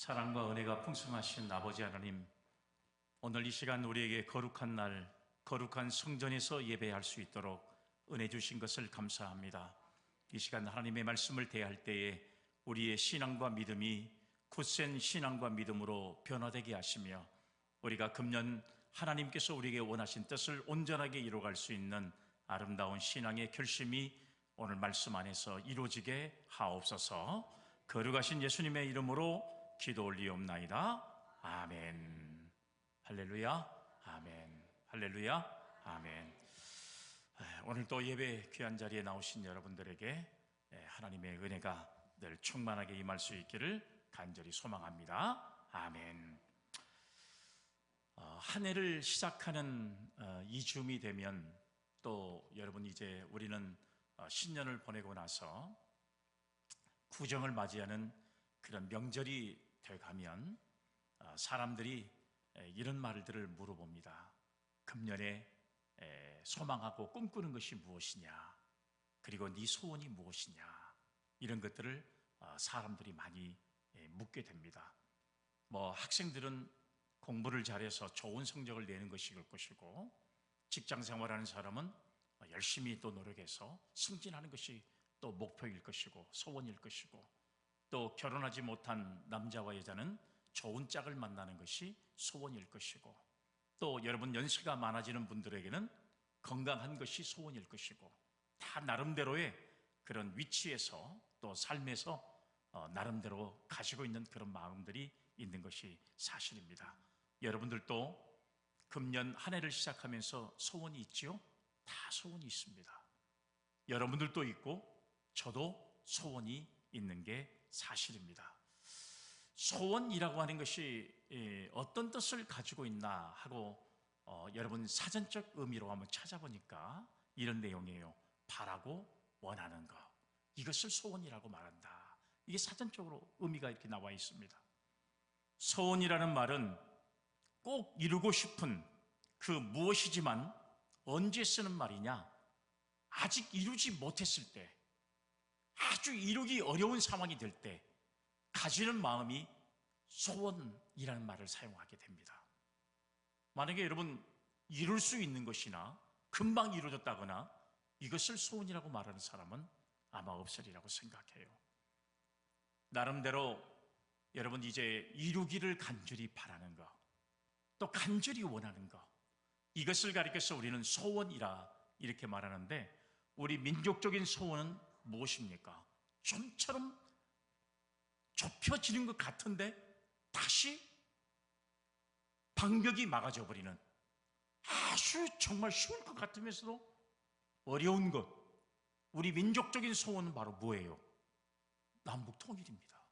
사랑과 은혜가 풍성하신 아버지 하나님, 오늘 이 시간 우리에게 거룩한 날, 거룩한 성전에서 예배할 수 있도록 은혜 주신 것을 감사합니다. 이 시간 하나님의 말씀을 대할 때에 우리의 신앙과 믿음이 굳센 신앙과 믿음으로 변화되게 하시며, 우리가 금년 하나님께서 우리에게 원하신 뜻을 온전하게 이루어갈 수 있는 아름다운 신앙의 결심이 오늘 말씀 안에서 이루어지게 하옵소서. 거룩하신 예수님의 이름으로 기도 올리옵나이다. 아멘. 할렐루야. 아멘. 할렐루야. 아멘. 오늘 또 예배 귀한 자리에 나오신 여러분들에게 하나님의 은혜가 늘 충만하게 임할 수 있기를 간절히 소망합니다. 아멘. 한 해를 시작하는 이 즈음이 되면 또 여러분, 이제 우리는 신년을 보내고 나서 구정을 맞이하는 그런 명절이 돼가면 사람들이 이런 말들을 물어봅니다. 금년에 소망하고 꿈꾸는 것이 무엇이냐, 그리고 네 소원이 무엇이냐, 이런 것들을 사람들이 많이 묻게 됩니다. 학생들은 공부를 잘해서 좋은 성적을 내는 것일 것이고, 직장 생활하는 사람은 열심히 또 노력해서 승진하는 것이 또 목표일 것이고 소원일 것이고, 또 결혼하지 못한 남자와 여자는 좋은 짝을 만나는 것이 소원일 것이고, 또 여러분 연세가 많아지는 분들에게는 건강한 것이 소원일 것이고, 다 나름대로의 그런 위치에서 또 삶에서 나름대로 가지고 있는 그런 마음들이 있는 것이 사실입니다. 여러분들도 금년 한 해를 시작하면서 소원이 있지요? 다 소원이 있습니다. 여러분들도 있고 저도 소원이 있는 게 사실입니다. 소원이라고 하는 것이 어떤 뜻을 가지고 있나 하고 여러분 사전적 의미로 한번 찾아보니까 이런 내용이에요. 바라고 원하는 것, 이것을 소원이라고 말한다. 이게 사전적으로 의미가 이렇게 나와 있습니다. 소원이라는 말은 꼭 이루고 싶은 그 무엇이지만 언제 쓰는 말이냐, 아직 이루지 못했을 때, 아주 이루기 어려운 상황이 될 때 가지는 마음이 소원이라는 말을 사용하게 됩니다. 만약에 여러분 이룰 수 있는 것이나 금방 이루어졌다거나 이것을 소원이라고 말하는 사람은 아마 없으리라고 생각해요. 나름대로 여러분 이제 이루기를 간절히 바라는 것, 또 간절히 원하는 것, 이것을 가리켜서 우리는 소원이라 이렇게 말하는데, 우리 민족적인 소원은 무엇입니까? 좀처럼 좁혀지는 것 같은데 다시 방벽이 막아져 버리는, 아주 정말 쉬울 것 같으면서도 어려운 것, 우리 민족적인 소원은 바로 뭐예요? 남북 통일입니다.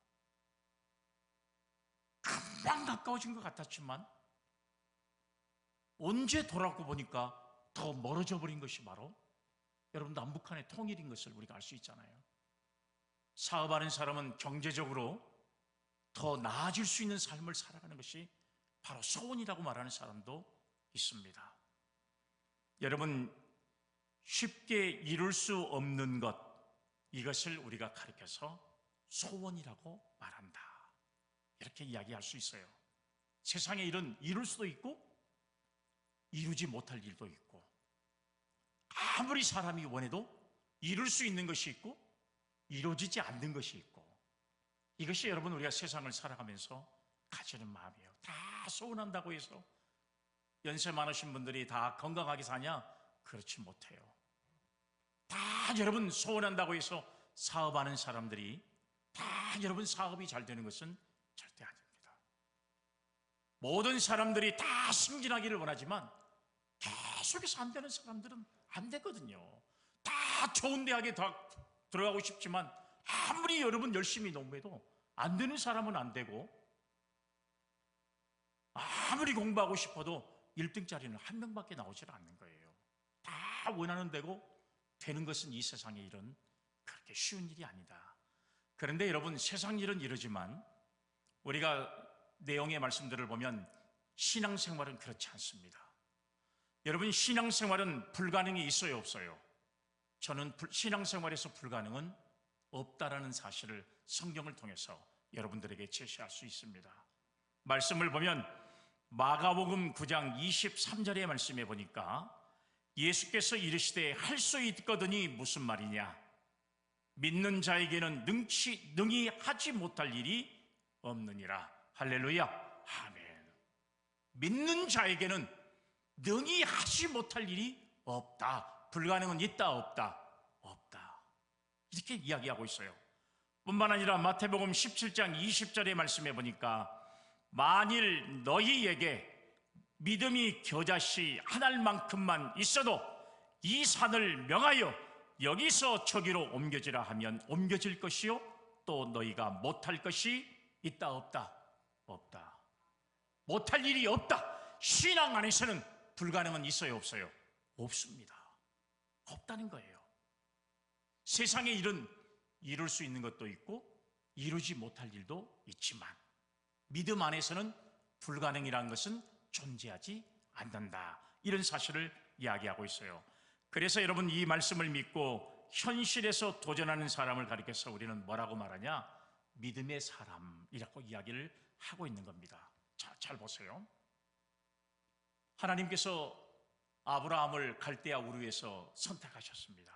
금방 가까워진 것 같았지만 언제 돌아오고 보니까 더 멀어져 버린 것이 바로 여러분 남북한의 통일인 것을 우리가 알 수 있잖아요. 사업하는 사람은 경제적으로 더 나아질 수 있는 삶을 살아가는 것이 바로 소원이라고 말하는 사람도 있습니다. 여러분, 쉽게 이룰 수 없는 것, 이것을 우리가 가리켜서 소원이라고 말한다, 이렇게 이야기할 수 있어요. 세상에 일은 이룰 수도 있고 이루지 못할 일도 있고, 아무리 사람이 원해도 이룰 수 있는 것이 있고 이루어지지 않는 것이 있고, 이것이 여러분 우리가 세상을 살아가면서 가지는 마음이에요. 다 소원한다고 해서 연세 많으신 분들이 다 건강하게 사냐? 그렇지 못해요. 다 여러분 소원한다고 해서 사업하는 사람들이 다 여러분 사업이 잘 되는 것은 절대 아닙니다. 모든 사람들이 다 승진하기를 원하지만 계속해서 안 되는 사람들은 안 되거든요. 다 좋은 대학에 다 들어가고 싶지만 아무리 여러분 열심히 농부해도 안 되는 사람은 안 되고, 아무리 공부하고 싶어도 1등짜리는 한 명밖에 나오질 않는 거예요. 다 원하는 대로 되는 것은 이 세상의 일은 그렇게 쉬운 일이 아니다. 그런데 여러분, 세상 일은 이러지만 우리가 내용의 말씀들을 보면 신앙생활은 그렇지 않습니다. 여러분, 신앙생활은 불가능이 있어요, 없어요? 저는 신앙생활에서 불가능은 없다라는 사실을 성경을 통해서 여러분들에게 제시할 수 있습니다. 말씀을 보면 마가복음 9장 23절의 말씀에 보니까 예수께서 이르시되 할 수 있거든이 무슨 말이냐? 믿는 자에게는 능히 하지 못할 일이 없느니라. 할렐루야. 아멘. 믿는 자에게는 능히 하지 못할 일이 없다. 불가능은 있다 없다? 없다. 이렇게 이야기하고 있어요. 뿐만 아니라 마태복음 17장 20절의 말씀에 보니까 만일 너희에게 믿음이 겨자씨 한 알만큼만 있어도 이 산을 명하여 여기서 저기로 옮겨지라 하면 옮겨질 것이요 또 너희가 못할 것이 있다 없다? 없다. 못할 일이 없다. 신앙 안에서는 불가능은 있어요 없어요? 없습니다. 없다는 거예요. 세상의 일은 이룰 수 있는 것도 있고 이루지 못할 일도 있지만 믿음 안에서는 불가능이라는 것은 존재하지 않는다. 이런 사실을 이야기하고 있어요. 그래서 여러분 이 말씀을 믿고 현실에서 도전하는 사람을 가리켜서 우리는 뭐라고 말하냐? 믿음의 사람이라고 이야기를 하고 있는 겁니다. 자, 잘 보세요. 하나님께서 아브라함을 갈대아 우르에서 선택하셨습니다.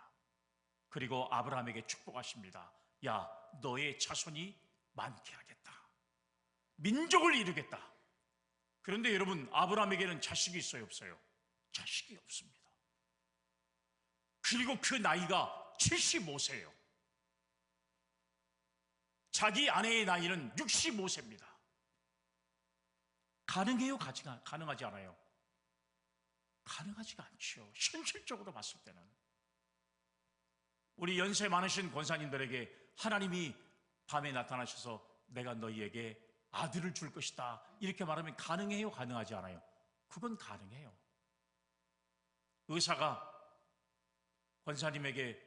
그리고 아브라함에게 축복하십니다. 야, 너의 자손이 많게 하겠다. 민족을 이루겠다. 그런데 여러분, 아브라함에게는 자식이 있어요 없어요? 자식이 없습니다. 그리고 그 나이가 75세예요. 자기 아내의 나이는 65세입니다. 가능해요? 가능하지 않아요? 가능하지가 않죠. 현실적으로 봤을 때는. 우리 연세 많으신 권사님들에게 하나님이 밤에 나타나셔서 내가 너희에게 아들을 줄 것이다 이렇게 말하면 가능해요? 가능하지 않아요? 그건 가능해요. 의사가 권사님에게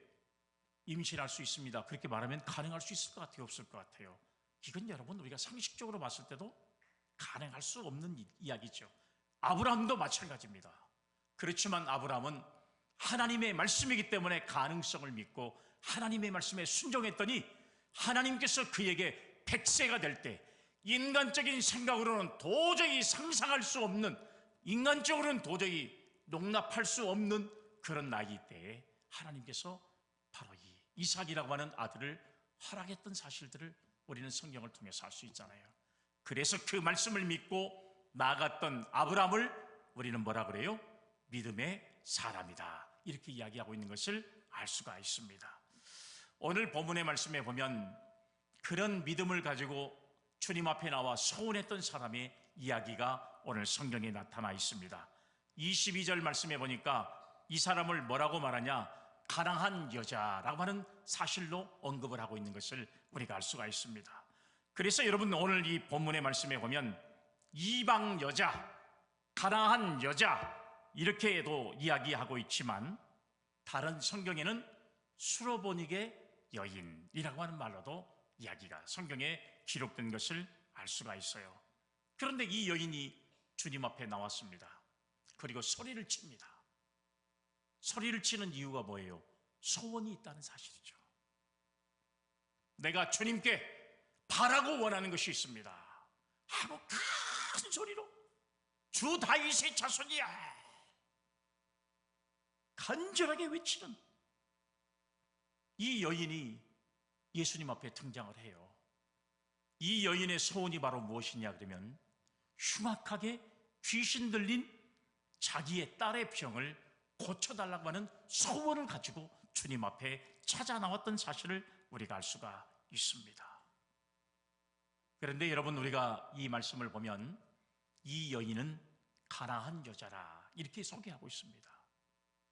임신할 수 있습니다 그렇게 말하면 가능할 수 있을 것 같아요? 없을 것 같아요? 이건 여러분 우리가 상식적으로 봤을 때도 가능할 수 없는 이야기죠. 아브라함도 마찬가지입니다. 그렇지만 아브라함은 하나님의 말씀이기 때문에 가능성을 믿고 하나님의 말씀에 순종했더니 하나님께서 그에게 100세가 될 때 인간적인 생각으로는 도저히 상상할 수 없는, 인간적으로는 도저히 용납할 수 없는 그런 나이 때에 하나님께서 바로 이 이삭이라고 하는 아들을 허락했던 사실들을 우리는 성경을 통해서 알 수 있잖아요. 그래서 그 말씀을 믿고 나아갔던 아브라함을 우리는 뭐라 그래요? 믿음의 사람이다 이렇게 이야기하고 있는 것을 알 수가 있습니다. 오늘 본문의 말씀에 보면 그런 믿음을 가지고 주님 앞에 나와 서원했던 사람의 이야기가 오늘 성경에 나타나 있습니다. 22절 말씀에 보니까 이 사람을 뭐라고 말하냐? 가난한 여자라고 하는 사실로 언급을 하고 있는 것을 우리가 알 수가 있습니다. 그래서 여러분 오늘 이 본문의 말씀에 보면 이방 여자, 가난한 여자 이렇게도 이야기하고 있지만 다른 성경에는 수로보닉의 여인이라고 하는 말로도 이야기가 성경에 기록된 것을 알 수가 있어요. 그런데 이 여인이 주님 앞에 나왔습니다. 그리고 소리를 칩니다. 소리를 치는 이유가 뭐예요? 소원이 있다는 사실이죠. 내가 주님께 바라고 원하는 것이 있습니다 하고 큰 소리로 주 다윗의 자손이야 간절하게 외치는 이 여인이 예수님 앞에 등장을 해요. 이 여인의 소원이 바로 무엇이냐 그러면 흉악하게 귀신 들린 자기의 딸의 병을 고쳐달라고 하는 소원을 가지고 주님 앞에 찾아 나왔던 사실을 우리가 알 수가 있습니다. 그런데 여러분 우리가 이 말씀을 보면 이 여인은 가난한 여자라 이렇게 소개하고 있습니다.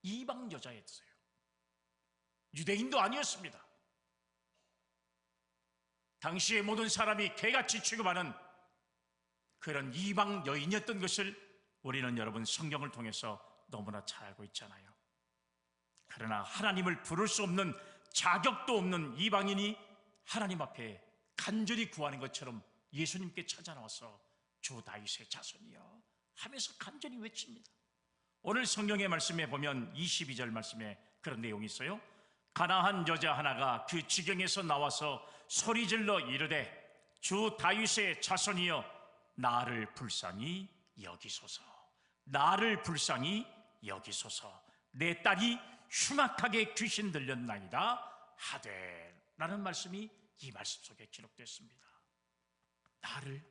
이방 여자였어요. 유대인도 아니었습니다. 당시의 모든 사람이 개같이 취급하는 그런 이방 여인이었던 것을 우리는 여러분 성경을 통해서 너무나 잘 알고 있잖아요. 그러나 하나님을 부를 수 없는 자격도 없는 이방인이 하나님 앞에 간절히 구하는 것처럼 예수님께 찾아 나와서 주 다윗의 자손이여 하면서 간절히 외칩니다. 오늘 성경의 말씀에 보면 22절 말씀에 그런 내용이 있어요. 가난한 여자 하나가 그 지경에서 나와서 소리질러 이르되 주 다윗의 자손이여 나를 불쌍히 여기소서. 나를 불쌍히 여기소서. 내 딸이 흉악하게 귀신 들렸나이다 하되, 라는 말씀이 이 말씀 속에 기록됐습니다. 나를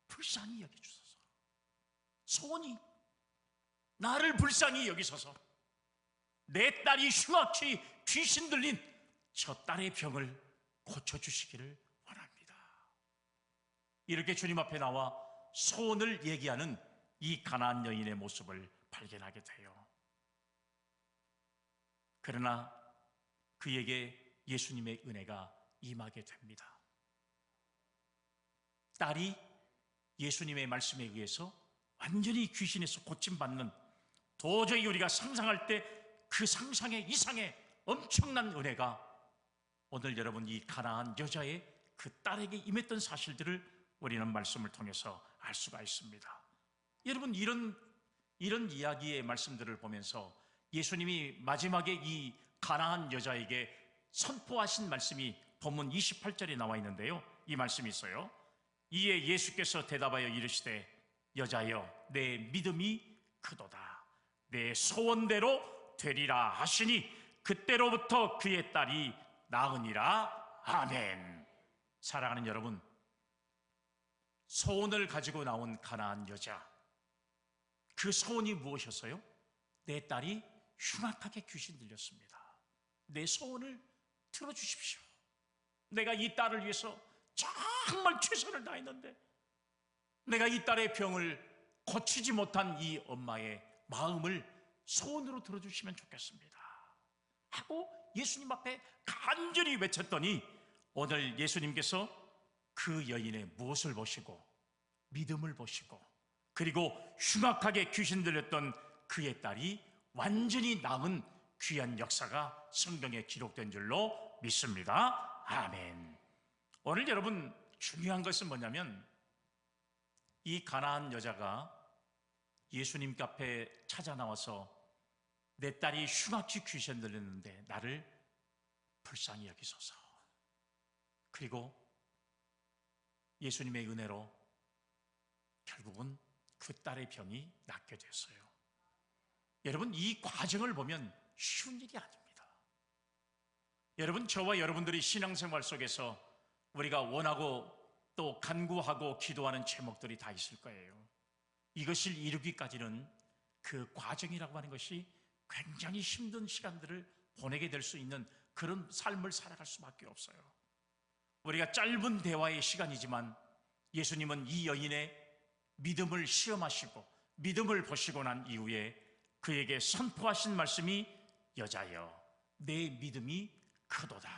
불쌍히 여기주소서. 소원이 나를 불쌍히 여기소서. 내 딸이 흉악히 귀신 들린 저 딸의 병을 고쳐주시기를 원합니다. 이렇게 주님 앞에 나와 소원을 얘기하는 이 가나안 여인의 모습을 발견하게 돼요. 그러나 그에게 예수님의 은혜가 임하게 됩니다. 딸이 예수님의 말씀에 의해서 완전히 귀신에서 고침받는, 도저히 우리가 상상할 때 그 상상의 이상의 엄청난 은혜가 오늘 여러분 이 가나안 여자의 그 딸에게 임했던 사실들을 우리는 말씀을 통해서 알 수가 있습니다. 여러분, 이런 이야기의 말씀들을 보면서 예수님이 마지막에 이 가나안 여자에게 선포하신 말씀이 본문 28절에 나와 있는데요, 이 말씀이 있어요. 이에 예수께서 대답하여 이르시되 여자여 내 믿음이 크도다. 내 소원대로 되리라 하시니 그때로부터 그의 딸이 나으니라. 아멘. 사랑하는 여러분, 소원을 가지고 나온 가나안 여자, 그 소원이 무엇이었어요? 내 딸이 흉악하게 귀신 들렸습니다. 내 소원을 들어주십시오. 내가 이 딸을 위해서 정말 최선을 다했는데 내가 이 딸의 병을 고치지 못한 이 엄마의 마음을 소원으로 들어주시면 좋겠습니다 하고 예수님 앞에 간절히 외쳤더니, 오늘 예수님께서 그 여인의 무엇을 보시고 믿음을 보시고, 그리고 흉악하게 귀신 들렸던 그의 딸이 완전히 나은 귀한 역사가 성경에 기록된 줄로 믿습니다. 아멘. 오늘 여러분 중요한 것은 뭐냐면, 이 가나안 여자가 예수님 앞에 찾아 나와서 내 딸이 흉악히 귀신 들렸는데 나를 불쌍히 여기소서. 그리고 예수님의 은혜로 결국은 그 딸의 병이 낫게 됐어요. 여러분, 이 과정을 보면 쉬운 일이 아닙니다. 여러분, 저와 여러분들이 신앙생활 속에서 우리가 원하고 또 간구하고 기도하는 제목들이 다 있을 거예요. 이것을 이루기까지는 그 과정이라고 하는 것이 굉장히 힘든 시간들을 보내게 될 수 있는 그런 삶을 살아갈 수밖에 없어요. 우리가 짧은 대화의 시간이지만 예수님은 이 여인의 믿음을 시험하시고 믿음을 보시고 난 이후에 그에게 선포하신 말씀이 여자여 내 믿음이 크도다.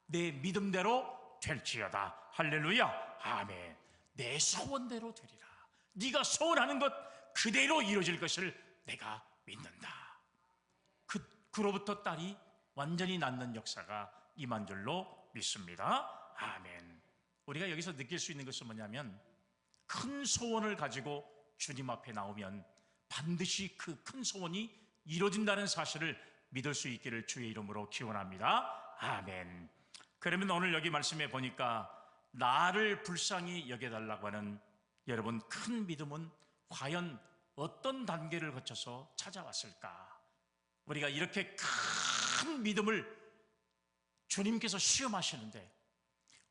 내 믿음대로 될지어다. 할렐루야. 아멘. 내 소원대로 되리라. 네가 소원하는 것 그대로 이루어질 것을 내가 믿는다. 그로부터 딸이 완전히 낫는 역사가 임한 줄로 믿습니다. 아멘. 우리가 여기서 느낄 수 있는 것은 뭐냐면, 큰 소원을 가지고 주님 앞에 나오면 반드시 그 큰 소원이 이루어진다는 사실을 믿을 수 있기를 주의 이름으로 기원합니다. 아멘. 그러면 오늘 여기 말씀에 보니까 나를 불쌍히 여겨달라고 하는 여러분 큰 믿음은 과연 어떤 단계를 거쳐서 찾아왔을까? 우리가 이렇게 큰 믿음을 주님께서 시험하시는데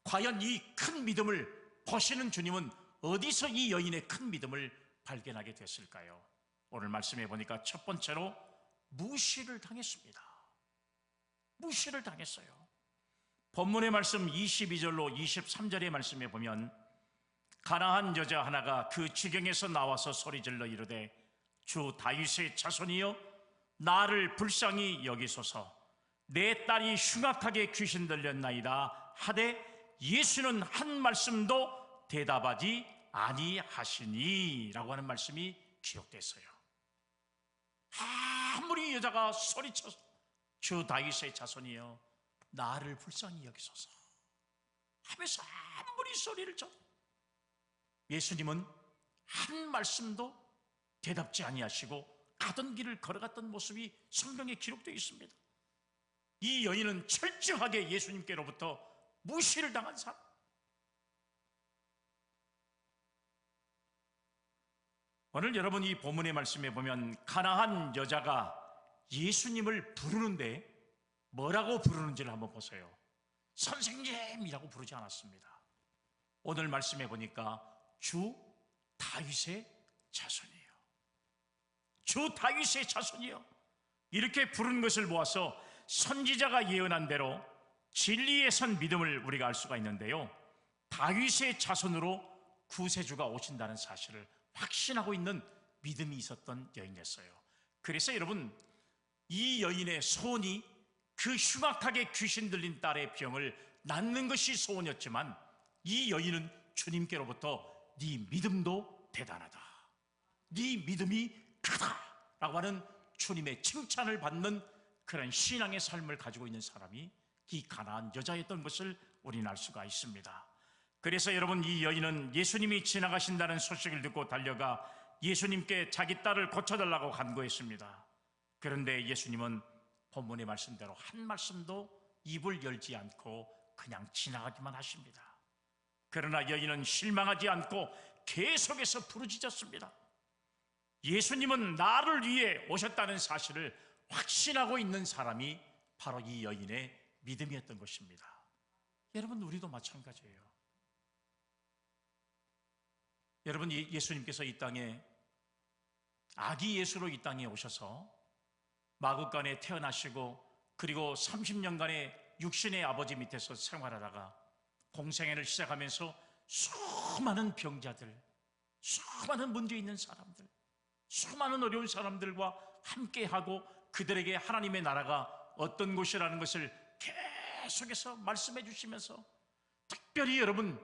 과연 이 큰 믿음을 보시는 주님은 어디서 이 여인의 큰 믿음을 발견하게 됐을까요? 오늘 말씀해 보니까 첫 번째로 무시를 당했습니다. 무시를 당했어요. 본문의 말씀 22절로 23절의 말씀에 보면 가나안 여자 하나가 그 지경에서 나와서 소리질러 이르되 주 다윗의 자손이여 나를 불쌍히 여기소서. 내 딸이 흉악하게 귀신 들렸나이다 하되 예수는 한 말씀도 대답하지 아니하시니 라고 하는 말씀이 기록됐어요. 아무리 여자가 소리쳐서 주 다윗의 자손이여 나를 불쌍히 여기소서 하면서 아무리 소리를 쳐 예수님은 한 말씀도 대답지 아니하시고 가던 길을 걸어갔던 모습이 성경에 기록되어 있습니다. 이 여인은 철저하게 예수님께로부터 무시를 당한 사람, 오늘 여러분 이 본문의 말씀에 보면 가나안 여자가 예수님을 부르는데 뭐라고 부르는지를 한번 보세요. 선생님이라고 부르지 않았습니다. 오늘 말씀해 보니까 주 다윗의 자손이에요. 주 다윗의 자손이요. 이렇게 부르는 것을 보아서 선지자가 예언한 대로 진리에 선 믿음을 우리가 알 수가 있는데요, 다윗의 자손으로 구세주가 오신다는 사실을 확신하고 있는 믿음이 있었던 여인이었어요. 그래서 여러분, 이 여인의 소원이 그 흉악하게 귀신 들린 딸의 병을 낫는 것이 소원이었지만, 이 여인은 주님께로부터 네 믿음도 대단하다, 네 믿음이 크다 라고 하는 주님의 칭찬을 받는 그런 신앙의 삶을 가지고 있는 사람이 이 가나안 여자였던 것을 우리는 알 수가 있습니다. 그래서 여러분, 이 여인은 예수님이 지나가신다는 소식을 듣고 달려가 예수님께 자기 딸을 고쳐달라고 간구했습니다. 그런데 예수님은 본문의 말씀대로 한 말씀도 입을 열지 않고 그냥 지나가기만 하십니다. 그러나 여인은 실망하지 않고 계속해서 부르짖었습니다. 예수님은 나를 위해 오셨다는 사실을 확신하고 있는 사람이 바로 이 여인의 믿음이었던 것입니다. 여러분, 우리도 마찬가지예요. 여러분, 예수님께서 이 땅에 아기 예수로 이 땅에 오셔서 마구간에 태어나시고, 그리고 30년간의 육신의 아버지 밑에서 생활하다가 공생애를 시작하면서 수많은 병자들, 수많은 문제 있는 사람들, 수많은 어려운 사람들과 함께하고 그들에게 하나님의 나라가 어떤 곳이라는 것을 계속해서 말씀해 주시면서, 특별히 여러분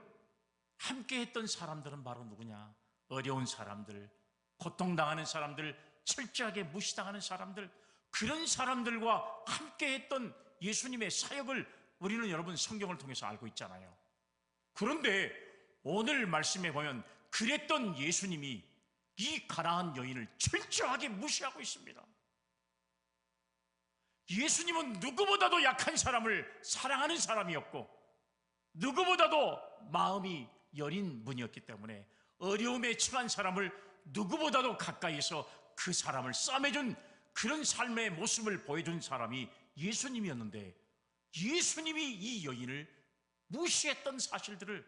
함께했던 사람들은 바로 누구냐? 어려운 사람들, 고통당하는 사람들, 철저하게 무시당하는 사람들, 그런 사람들과 함께했던 예수님의 사역을 우리는 여러분 성경을 통해서 알고 있잖아요. 그런데 오늘 말씀에 보면 그랬던 예수님이 이 가나안 여인을 철저하게 무시하고 있습니다. 예수님은 누구보다도 약한 사람을 사랑하는 사람이었고, 누구보다도 마음이 여린 분이었기 때문에 어려움에 처한 사람을 누구보다도 가까이서 그 사람을 싸매준 그런 삶의 모습을 보여준 사람이 예수님이었는데, 예수님이 이 여인을 무시했던 사실들을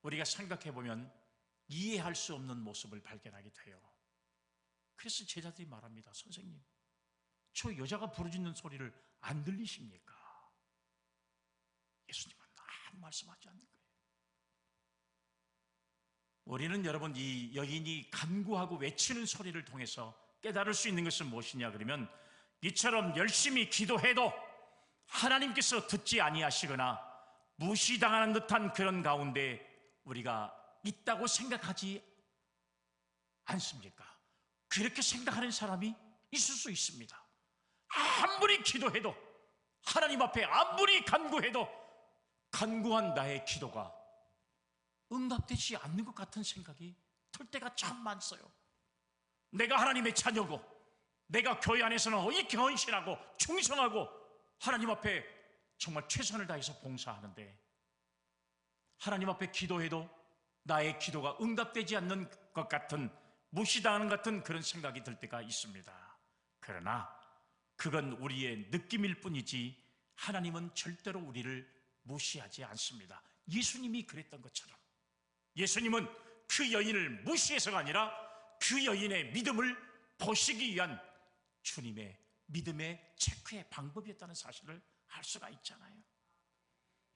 우리가 생각해 보면 이해할 수 없는 모습을 발견하게 돼요. 그래서 제자들이 말합니다. 선생님, 저 여자가 부르짖는 소리를 안 들리십니까? 예수님은 아무 말씀하지 않는 거예요. 우리는 여러분, 이 여인이 간구하고 외치는 소리를 통해서 깨달을 수 있는 것은 무엇이냐 그러면, 이처럼 열심히 기도해도 하나님께서 듣지 아니하시거나 무시당하는 듯한 그런 가운데 우리가 있다고 생각하지 않습니까? 그렇게 생각하는 사람이 있을 수 있습니다. 아무리 기도해도, 하나님 앞에 아무리 간구해도 간구한 나의 기도가 응답되지 않는 것 같은 생각이 들 때가 참 많어요. 내가 하나님의 자녀고, 내가 교회 안에서는 이렇게 헌신하고 충성하고 하나님 앞에 정말 최선을 다해서 봉사하는데, 하나님 앞에 기도해도 나의 기도가 응답되지 않는 것 같은, 무시당하는 것 같은 그런 생각이 들 때가 있습니다. 그러나 그건 우리의 느낌일 뿐이지 하나님은 절대로 우리를 무시하지 않습니다. 예수님이 그랬던 것처럼 예수님은 그 여인을 무시해서가 아니라 그 여인의 믿음을 보시기 위한 주님의 믿음의 체크의 방법이었다는 사실을 알 수가 있잖아요.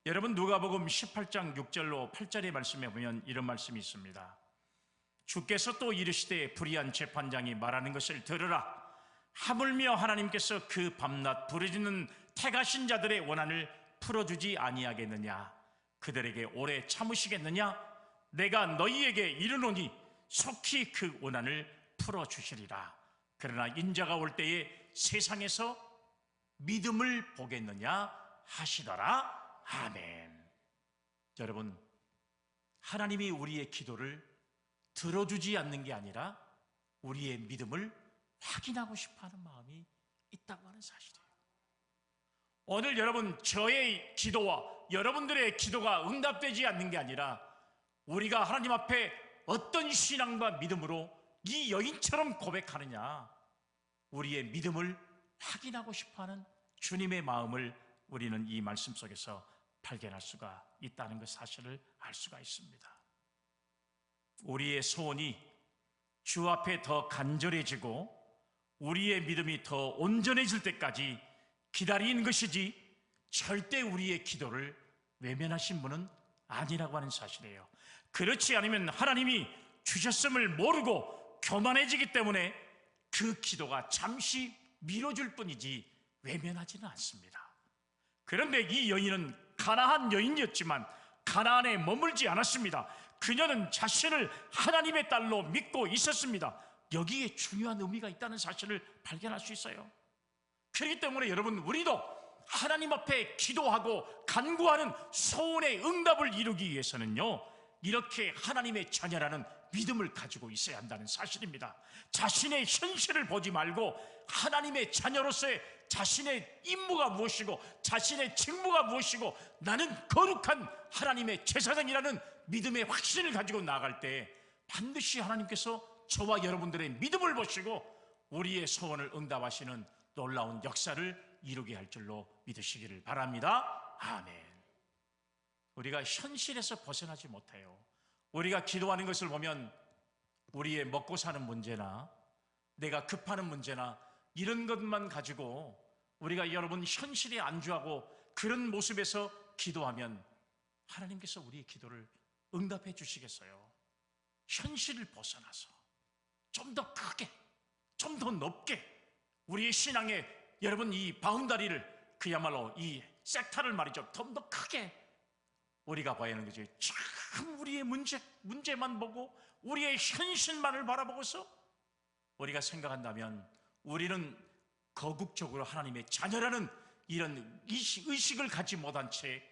여러분, 누가복음 18장 6절로 8절의 말씀에 보면 이런 말씀이 있습니다. 주께서 또 이르시되 불의한 재판장이 말하는 것을 들으라. 하물며 하나님께서 그 밤낮 부르짖는 택하신 자들의 원한을 풀어주지 아니하겠느냐? 그들에게 오래 참으시겠느냐? 내가 너희에게 이르노니 속히 그 원한을 풀어주시리라. 그러나 인자가 올 때에 세상에서 믿음을 보겠느냐 하시더라. 아멘. 여러분, 하나님이 우리의 기도를 들어주지 않는 게 아니라 우리의 믿음을 확인하고 싶어하는 마음이 있다고 하는 사실이에요. 오늘 여러분, 저의 기도와 여러분들의 기도가 응답되지 않는 게 아니라 우리가 하나님 앞에 어떤 신앙과 믿음으로 이 여인처럼 고백하느냐? 우리의 믿음을 확인하고 싶어하는 주님의 마음을 우리는 이 말씀 속에서 발견할 수가 있다는 그 사실을 알 수가 있습니다. 우리의 소원이 주 앞에 더 간절해지고 우리의 믿음이 더 온전해질 때까지 기다리는 것이지 절대 우리의 기도를 외면하신 분은 아니라고 하는 사실이에요. 그렇지 않으면 하나님이 주셨음을 모르고 교만해지기 때문에 그 기도가 잠시 미뤄질 뿐이지 외면하지는 않습니다. 그런데 이 여인은 가나안 여인이었지만 가나안에 머물지 않았습니다. 그녀는 자신을 하나님의 딸로 믿고 있었습니다. 여기에 중요한 의미가 있다는 사실을 발견할 수 있어요. 그렇기 때문에 여러분, 우리도 하나님 앞에 기도하고 간구하는 소원의 응답을 이루기 위해서는요, 이렇게 하나님의 자녀라는 믿음을 가지고 있어야 한다는 사실입니다. 자신의 현실을 보지 말고 하나님의 자녀로서의 자신의 임무가 무엇이고 자신의 직무가 무엇이고 나는 거룩한 하나님의 제사장이라는 믿음의 확신을 가지고 나아갈 때 반드시 하나님께서 저와 여러분들의 믿음을 보시고 우리의 소원을 응답하시는 놀라운 역사를 이루게 할 줄로 믿으시기를 바랍니다. 아멘. 우리가 현실에서 벗어나지 못해요. 우리가 기도하는 것을 보면 우리의 먹고 사는 문제나 내가 급하는 문제나 이런 것만 가지고 우리가 여러분 현실에 안주하고 그런 모습에서 기도하면 하나님께서 우리의 기도를 응답해 주시겠어요? 현실을 벗어나서 좀 더 크게, 좀 더 높게 우리의 신앙의 여러분 이 바운다리를 그야말로 이 섹터를 말이죠, 좀 더 크게 우리가 봐야 하는 거죠. 참 우리의 문제만 보고 우리의 현실만을 바라보고서 우리가 생각한다면 우리는 거국적으로 하나님의 자녀라는 이런 의식을 갖지 못한 채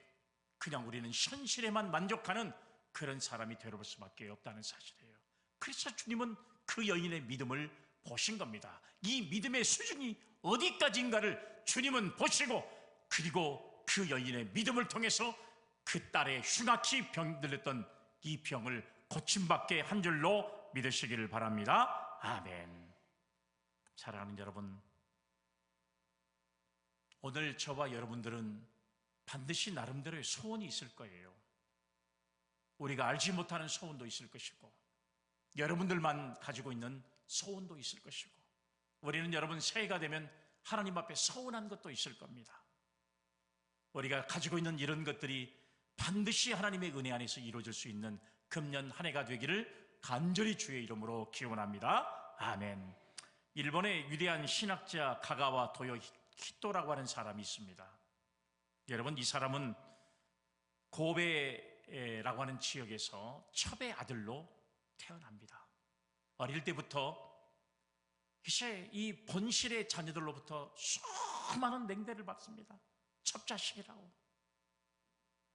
그냥 우리는 현실에만 만족하는 그런 사람이 되어볼 수밖에 없다는 사실이에요. 그래서 주님은 그 여인의 믿음을 보신 겁니다. 이 믿음의 수준이 어디까지인가를 주님은 보시고 그리고 그 여인의 믿음을 통해서 그 딸의 흉악히 병들었던 이 병을 고침받게 한 줄로 믿으시기를 바랍니다. 아멘. 사랑하는 여러분, 오늘 저와 여러분들은 반드시 나름대로의 소원이 있을 거예요. 우리가 알지 못하는 소원도 있을 것이고 여러분들만 가지고 있는 소원도 있을 것이고 우리는 여러분 새해가 되면 하나님 앞에 서운한 것도 있을 겁니다. 우리가 가지고 있는 이런 것들이 반드시 하나님의 은혜 안에서 이루어질 수 있는 금년 한 해가 되기를 간절히 주의 이름으로 기원합니다. 아멘. 일본의 위대한 신학자 가가와 도요 히토라고 하는 사람이 있습니다. 여러분, 이 사람은 고베라고 하는 지역에서 첩의 아들로 태어납니다. 어릴 때부터 이제 이 본실의 자녀들로부터 수많은 냉대를 받습니다. 첩자식이라고.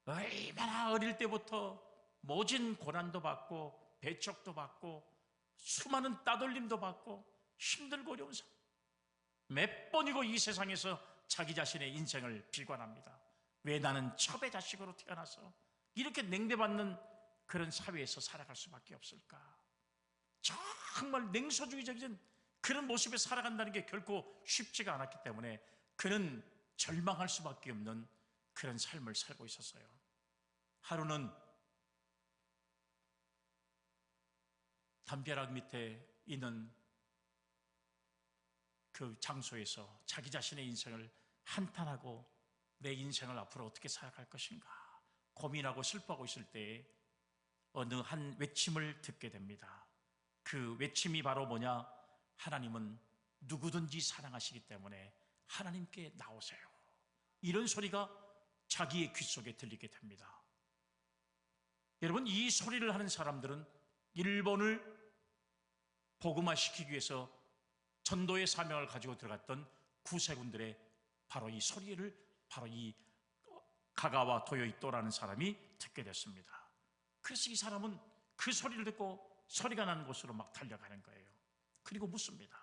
얼마나 어릴 때부터 모진 고난도 받고 배척도 받고 수많은 따돌림도 받고 힘들고 어려운 삶. 몇 번이고 이 세상에서 자기 자신의 인생을 비관합니다. 왜 나는 첩의 자식으로 태어나서 이렇게 냉대받는 그런 사회에서 살아갈 수밖에 없을까? 정말 냉소주의적인 그런 모습에 살아간다는 게 결코 쉽지가 않았기 때문에 그는 절망할 수밖에 없는 그런 삶을 살고 있었어요. 하루는 담벼락 밑에 있는 그 장소에서 자기 자신의 인생을 한탄하고 내 인생을 앞으로 어떻게 살아갈 것인가 고민하고 슬퍼하고 있을 때에 어느 한 외침을 듣게 됩니다. 그 외침이 바로 뭐냐? 하나님은 누구든지 사랑하시기 때문에 하나님께 나오세요. 이런 소리가 자기의 귀 속에 들리게 됩니다. 여러분, 이 소리를 하는 사람들은 일본을 복음화시키기 위해서 전도의 사명을 가지고 들어갔던 구세군들의 바로 이 소리를 바로 이 가가와 도요이토라는 사람이 듣게 됐습니다. 그래서 이 사람은 그 소리를 듣고 소리가 나는 곳으로 막 달려가는 거예요. 그리고 묻습니다.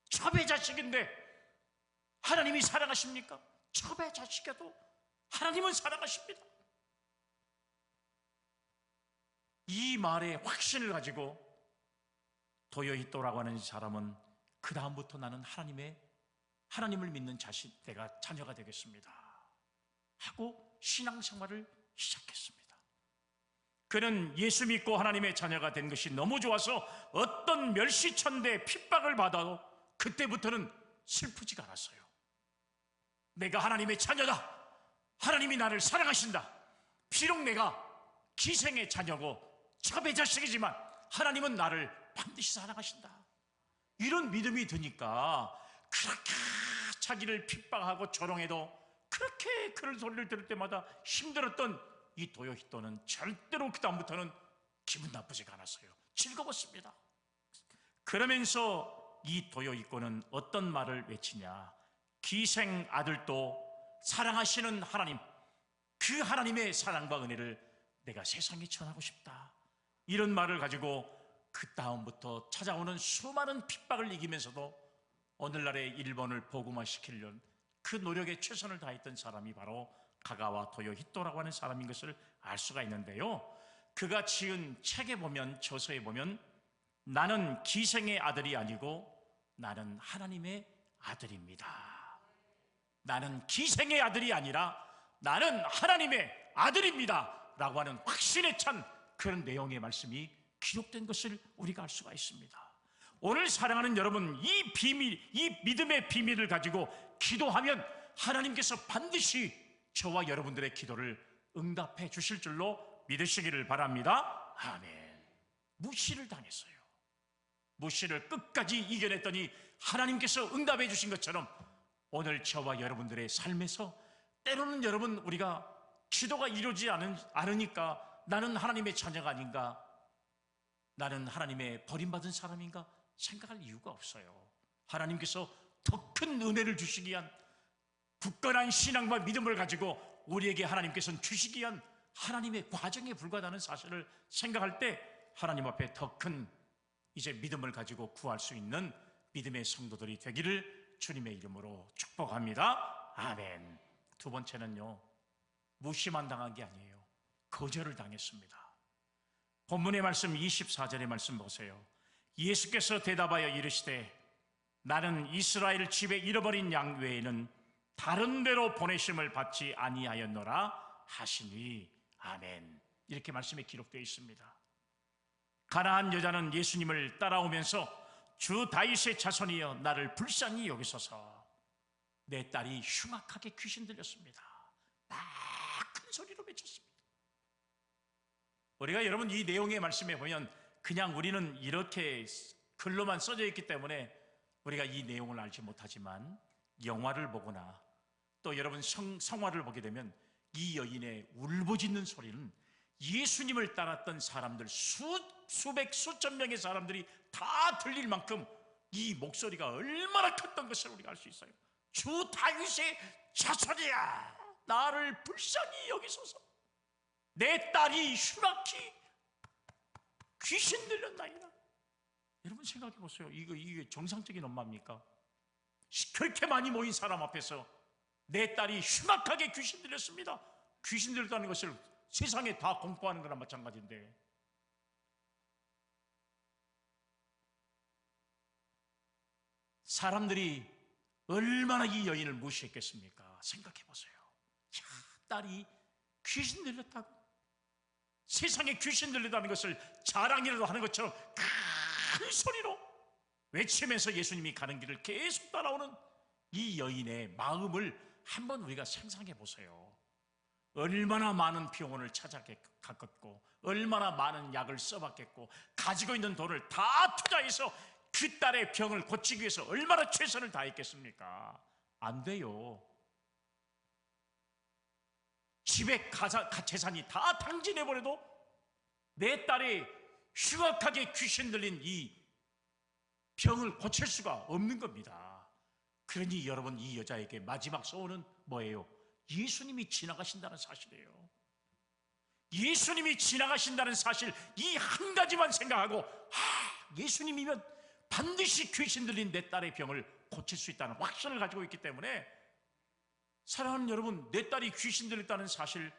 첩의 자식인데 하나님이 사랑하십니까? 첩의 자식에도 하나님은 사랑하십니다. 이 말에 확신을 가지고 도요히토라고 하는 사람은 그 다음부터 나는 하나님을 믿는 내가 자녀가 되겠습니다 하고 신앙생활을 시작했습니다. 그는 예수 믿고 하나님의 자녀가 된 것이 너무 좋아서 어떤 멸시천대 핍박을 받아도 그때부터는 슬프지가 않았어요. 내가 하나님의 자녀다. 하나님이 나를 사랑하신다. 비록 내가 기생의 자녀고 첩의 자식이지만 하나님은 나를 반드시 사랑하신다. 이런 믿음이 드니까 그렇게 자기를 핍박하고 조롱해도 그렇게 그런 소리를 들을 때마다 힘들었던 이 도요히토는 절대로 그 다음부터는 기분 나쁘지가 않았어요. 즐거웠습니다. 그러면서 이 도요히토는 어떤 말을 외치냐, 기생 아들도 사랑하시는 하나님, 그 하나님의 사랑과 은혜를 내가 세상에 전하고 싶다. 이런 말을 가지고 그 다음부터 찾아오는 수많은 핍박을 이기면서도 오늘날의 일본을 복음화시키려는 그 노력에 최선을 다했던 사람이 바로 가가와 도요히토라고 하는 사람인 것을 알 수가 있는데요. 그가 지은 책에 보면, 저서에 보면 나는 기생의 아들이 아니고 나는 하나님의 아들입니다. 나는 기생의 아들이 아니라 나는 하나님의 아들입니다 라고 하는 확신에 찬 그런 내용의 말씀이 기록된 것을 우리가 알 수가 있습니다. 오늘 사랑하는 여러분, 이 비밀, 이 믿음의 비밀을 가지고 기도하면 하나님께서 반드시 저와 여러분들의 기도를 응답해 주실 줄로 믿으시기를 바랍니다. 아멘. 무시를 당했어요. 무시를 끝까지 이겨냈더니 하나님께서 응답해 주신 것처럼 오늘 저와 여러분들의 삶에서 때로는 여러분, 우리가 기도가 이루어지지 않으니까 나는 하나님의 자녀가 아닌가, 나는 하나님의 버림받은 사람인가 생각할 이유가 없어요. 하나님께서 더 큰 은혜를 주시기 위한, 굳건한 신앙과 믿음을 가지고 우리에게 하나님께서는 주시기 위한 하나님의 과정에 불과하다는 사실을 생각할 때 하나님 앞에 더 큰 이제 믿음을 가지고 구할 수 있는 믿음의 성도들이 되기를 주님의 이름으로 축복합니다. 아멘. 두 번째는요, 무시만 당한 게 아니에요. 거절을 당했습니다. 본문의 말씀 24절의 말씀 보세요. 예수께서 대답하여 이르시되 나는 이스라엘 집에 잃어버린 양 외에는 다른 데로 보내심을 받지 아니하였노라 하시니 아멘. 이렇게 말씀에 기록되어 있습니다. 가나안 여자는 예수님을 따라오면서 주 다윗의 자손이여 나를 불쌍히 여기소서, 내 딸이 흉악하게 귀신 들렸습니다. 막 큰 소리로 외쳤습니다. 우리가 여러분 이 내용의 말씀에 보면 그냥 우리는 이렇게 글로만 써져 있기 때문에 우리가 이 내용을 알지 못하지만 영화를 보거나 또 여러분 성화를 보게 되면 이 여인의 울부짖는 소리는 예수님을 따랐던 사람들 수백 수천 명의 사람들이 다 들릴 만큼 이 목소리가 얼마나 컸던 것을 우리가 알 수 있어요. 주 다윗의 자손이야 나를 불쌍히 여기소서, 내 딸이 흉악히 귀신 들렸나이다. 여러분 생각해 보세요. 이게 정상적인 엄마입니까? 그렇게 많이 모인 사람 앞에서 내 딸이 흉악하게 귀신 들렸습니다. 귀신 들렸다는 것을 세상에 다 공포하는 거나 마찬가지인데, 사람들이 얼마나 이 여인을 무시했겠습니까? 생각해 보세요. 야, 딸이 귀신 들렸다고, 세상에 귀신 들렸다는 것을 자랑이라도 하는 것처럼 큰 소리로 외치면서 예수님이 가는 길을 계속 따라오는 이 여인의 마음을 한번 우리가 상상해 보세요. 얼마나 많은 병원을 찾아갔겠고, 얼마나 많은 약을 써봤겠고, 가지고 있는 돈을 다 투자해서 그 딸의 병을 고치기 위해서 얼마나 최선을 다했겠습니까? 안 돼요. 집에 재산이 다 탕진해버려도 내 딸이 흉악하게 귀신 들린 이 병을 고칠 수가 없는 겁니다. 그러니 여러분, 이 여자에게 마지막 소원은 뭐예요? 예수님이 지나가신다는 사실이에요. 예수님이 지나가신다는 사실, 이 한 가지만 생각하고 예수님이면 반드시 귀신 들린 내 딸의 병을 고칠 수 있다는 확신을 가지고 있기 때문에, 사랑하는 여러분, 내 딸이 귀신 들렸다는 사실,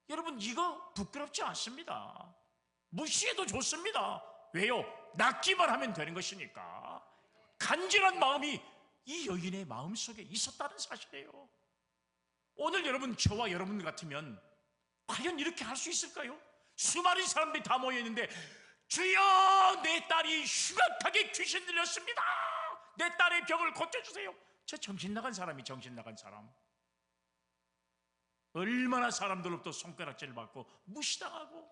여러분 이거 부끄럽지 않습니다. 무시해도 좋습니다. 왜요? 낫기만 하면 되는 것이니까 간절한 마음이 이 여인의 마음속에 있었다는 사실이에요. 오늘 여러분, 저와 여러분 같으면 과연 이렇게 할 수 있을까요? 수많은 사람들이 다 모여있는데, 주여, 내 딸이 흉악하게 귀신 들렸습니다, 내 딸의 병을 고쳐주세요. 저 정신 나간 사람이 정신 나간 사람. 얼마나 사람들로부터 손가락질을 받고 무시당하고.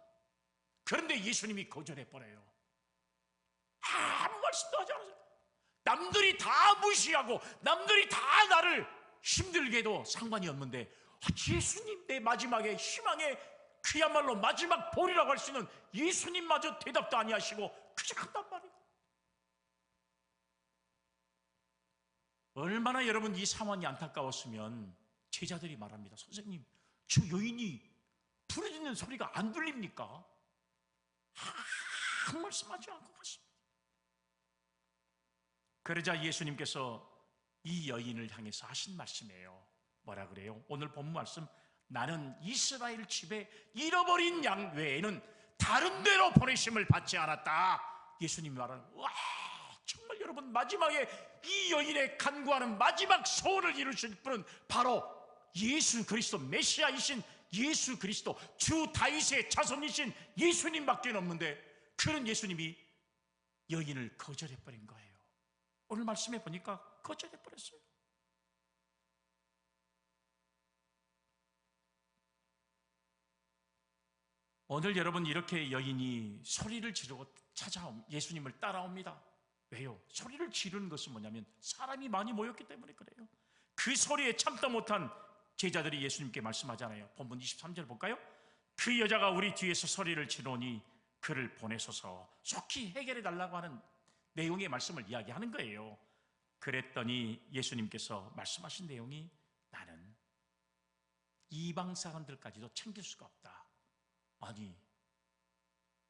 그런데 예수님이 거절해버려요. 아무 말씀도 하지 않으세요. 남들이 다 무시하고 남들이 다 나를 힘들게 해도 상관이 없는데, 예수님, 내 마지막에 희망의 그야말로 마지막 볼이라고 할 수 있는 예수님마저 대답도 아니하시고 그냥 한단 말이에요. 얼마나 여러분 이 상황이 안타까웠으면 제자들이 말합니다. 선생님, 저 여인이 부르짖는 소리가 안 들립니까? 한 말씀하지 않고 갔습니다. 그러자 예수님께서 이 여인을 향해서 하신 말씀이에요. 뭐라 그래요? 오늘 본 말씀, 나는 이스라엘 집에 잃어버린 양 외에는 다른 데로 보내심을 받지 않았다. 예수님이 말하는, 와, 정말 여러분, 마지막에 이 여인의 간구하는 마지막 소원을 이루실 분은 바로 예수 그리스도, 메시아이신 예수 그리스도, 주 다윗의 자손이신 예수님밖에 없는데, 그런 예수님이 여인을 거절해버린 거예요. 오늘 말씀해 보니까 거절해버렸어요. 오늘 여러분, 이렇게 여인이 소리를 지르고 예수님을 따라옵니다. 왜요? 소리를 지르는 것은 뭐냐면 사람이 많이 모였기 때문에 그래요. 그 소리에 참다 못한 제자들이 예수님께 말씀하잖아요. 본문 23절 볼까요? 그 여자가 우리 뒤에서 소리를 지르니 그를 보내소서, 속히 해결해 달라고 하는 내용의 말씀을 이야기하는 거예요. 그랬더니 예수님께서 말씀하신 내용이, 나는 이방 사람들까지도 챙길 수가 없다. 아니,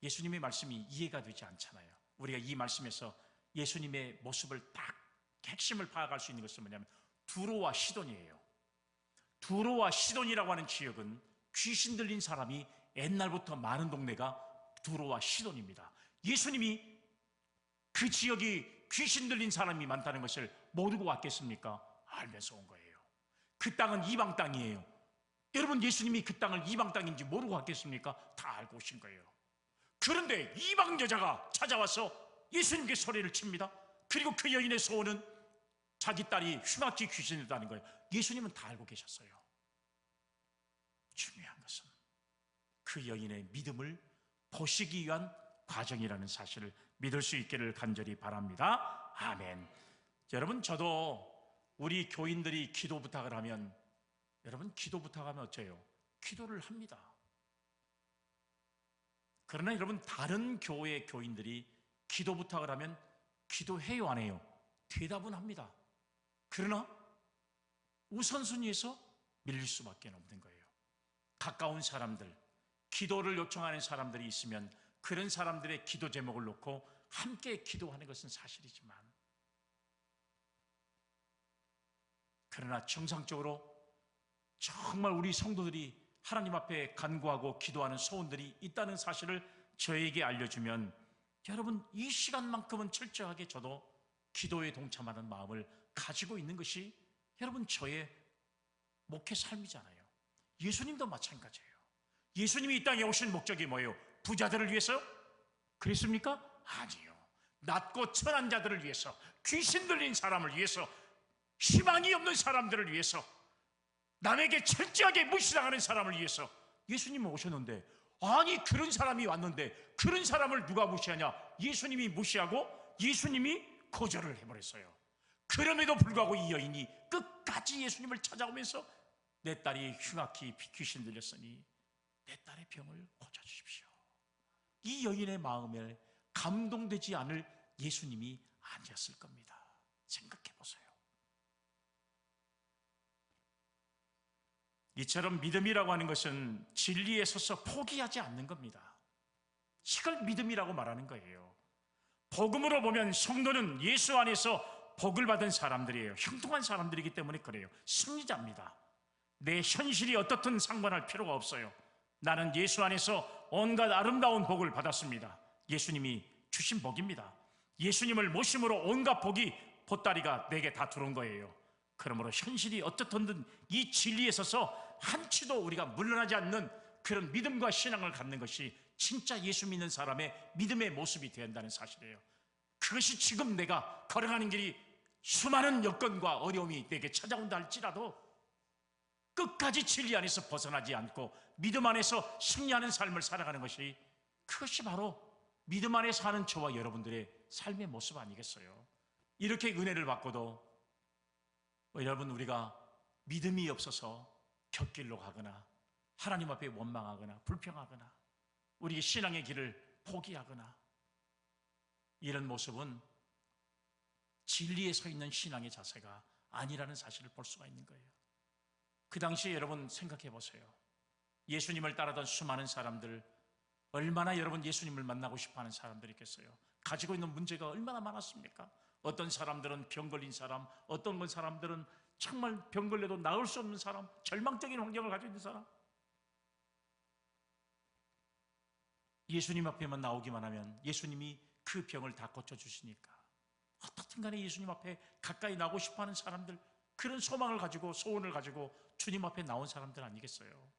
예수님의 말씀이 이해가 되지 않잖아요. 우리가 이 말씀에서 예수님의 모습을 딱 핵심을 파악할 수 있는 것은 뭐냐면 두로와 시돈이에요. 두로와 시돈이라고 하는 지역은 귀신 들린 사람이 옛날부터 많은 동네가 두로와 시돈입니다. 예수님이 그 지역이 귀신 들린 사람이 많다는 것을 모르고 왔겠습니까? 알면서 온 거예요. 그 땅은 이방 땅이에요. 여러분, 예수님이 그 땅을 이방 땅인지 모르고 왔겠습니까? 다 알고 오신 거예요. 그런데 이방 여자가 찾아와서 예수님께 소리를 칩니다. 그리고 그 여인의 소원은 자기 딸이 흉악히 귀신이 들다는 거예요. 예수님은 다 알고 계셨어요. 중요한 것은 그 여인의 믿음을 보시기 위한 과정이라는 사실을 믿을 수 있기를 간절히 바랍니다. 아멘. 여러분, 저도 우리 교인들이 기도 부탁을 하면, 여러분, 기도 부탁하면 어째요? 기도를 합니다. 그러나 여러분, 다른 교회 교인들이 기도 부탁을 하면 기도해요, 안 해요? 대답은 합니다. 그러나 우선순위에서 밀릴 수밖에 없는 거예요. 가까운 사람들, 기도를 요청하는 사람들이 있으면 그런 사람들의 기도 제목을 놓고 함께 기도하는 것은 사실이지만, 그러나 정상적으로 정말 우리 성도들이 하나님 앞에 간구하고 기도하는 소원들이 있다는 사실을 저에게 알려주면, 여러분, 이 시간만큼은 철저하게 저도 기도에 동참하는 마음을 가지고 있는 것이 여러분 저의 목회 삶이잖아요. 예수님도 마찬가지예요. 예수님이 이 땅에 오신 목적이 뭐예요? 부자들을 위해서요? 그랬습니까? 아니요. 낮고 천한 자들을 위해서, 귀신 들린 사람을 위해서, 희망이 없는 사람들을 위해서, 남에게 철저하게 무시당하는 사람을 위해서 예수님은 오셨는데, 아니, 그런 사람이 왔는데 그런 사람을 누가 무시하냐? 예수님이 무시하고 예수님이 거절을 해버렸어요. 그럼에도 불구하고 이 여인이 끝까지 예수님을 찾아오면서, 내 딸이 흉악히 귀신 들렸으니 내 딸의 병을 고쳐주십시오. 이 여인의 마음에 감동되지 않을 예수님이 아니었을 겁니다. 생각해 보세요. 이처럼 믿음이라고 하는 것은 진리에 서서 포기하지 않는 겁니다. 이걸 믿음이라고 말하는 거예요. 복음으로 보면 성도는 예수 안에서 복을 받은 사람들이에요. 형통한 사람들이기 때문에 그래요. 승리자입니다. 내 현실이 어떻든 상관할 필요가 없어요. 나는 예수 안에서 온갖 아름다운 복을 받았습니다. 예수님이 주신 복입니다. 예수님을 모심으로 온갖 복이 보따리가 내게 다 들어온 거예요. 그러므로 현실이 어떻든 이 진리에 서서 한치도 우리가 물러나지 않는 그런 믿음과 신앙을 갖는 것이 진짜 예수 믿는 사람의 믿음의 모습이 되어야 한다는 사실이에요. 그것이 지금 내가 걸어가는 길이 수많은 여건과 어려움이 내게 찾아온다 할지라도 끝까지 진리 안에서 벗어나지 않고 믿음 안에서 승리하는 삶을 살아가는 것이, 그것이 바로 믿음 안에 사는 저와 여러분들의 삶의 모습 아니겠어요? 이렇게 은혜를 받고도 여러분, 우리가 믿음이 없어서 곁길로 가거나 하나님 앞에 원망하거나 불평하거나 우리의 신앙의 길을 포기하거나 이런 모습은 진리에 서 있는 신앙의 자세가 아니라는 사실을 볼 수가 있는 거예요. 그 당시에 여러분 생각해 보세요. 예수님을 따르던 수많은 사람들, 얼마나 여러분 예수님을 만나고 싶어하는 사람들이 있겠어요? 가지고 있는 문제가 얼마나 많았습니까? 어떤 사람들은 병 걸린 사람, 어떤 사람들은 정말 병 걸려도 나을 수 없는 사람, 절망적인 환경을 가지고 있는 사람. 예수님 앞에만 나오기만 하면 예수님이 그 병을 다 고쳐주시니까 어떻든 간에 예수님 앞에 가까이 나오고 싶어하는 사람들, 그런 소망을 가지고 소원을 가지고 주님 앞에 나온 사람들 아니겠어요?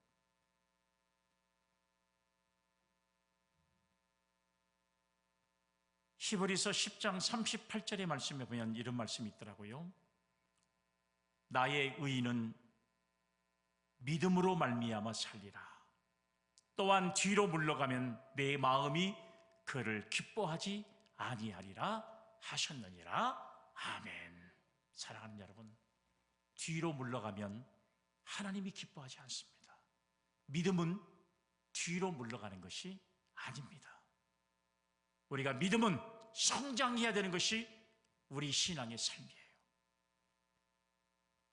히브리서 10장 38절의 말씀에 보면 이런 말씀이 있더라고요. 나의 의인은 믿음으로 말미암아 살리라. 또한 뒤로 물러가면 내 마음이 그를 기뻐하지 아니하리라 하셨느니라. 아멘. 사랑하는 여러분, 뒤로 물러가면 하나님이 기뻐하지 않습니다. 믿음은 뒤로 물러가는 것이 아닙니다. 우리가 믿음은 성장해야 되는 것이 우리 신앙의 삶이에요.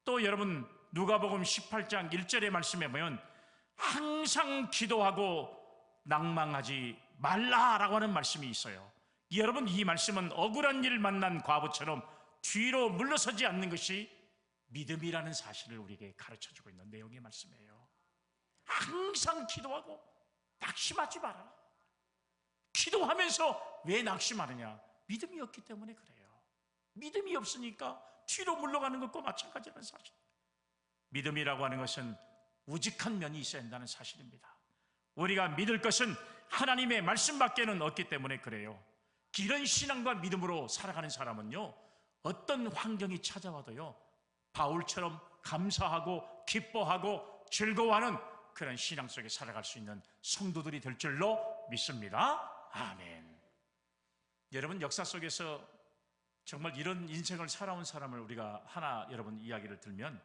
또 여러분, 누가복음 18장 1절의 말씀에 보면 항상 기도하고 낭망하지 말라라고 하는 말씀이 있어요. 여러분, 이 말씀은 억울한 일 만난 과부처럼 뒤로 물러서지 않는 것이 믿음이라는 사실을 우리에게 가르쳐주고 있는 내용의 말씀이에요. 항상 기도하고 낙심하지 마라. 기도하면서 왜 낙심하느냐? 믿음이 없기 때문에 그래요. 믿음이 없으니까 뒤로 물러가는 것과 마찬가지라는 사실. 믿음이라고 하는 것은 우직한 면이 있어야 한다는 사실입니다. 우리가 믿을 것은 하나님의 말씀밖에는 없기 때문에 그래요. 이런 신앙과 믿음으로 살아가는 사람은요, 어떤 환경이 찾아와도요, 바울처럼 감사하고 기뻐하고 즐거워하는 그런 신앙 속에 살아갈 수 있는 성도들이 될 줄로 믿습니다. 아멘. 여러분, 역사 속에서 정말 이런 인생을 살아온 사람을 우리가 하나 여러분 이야기를 들면,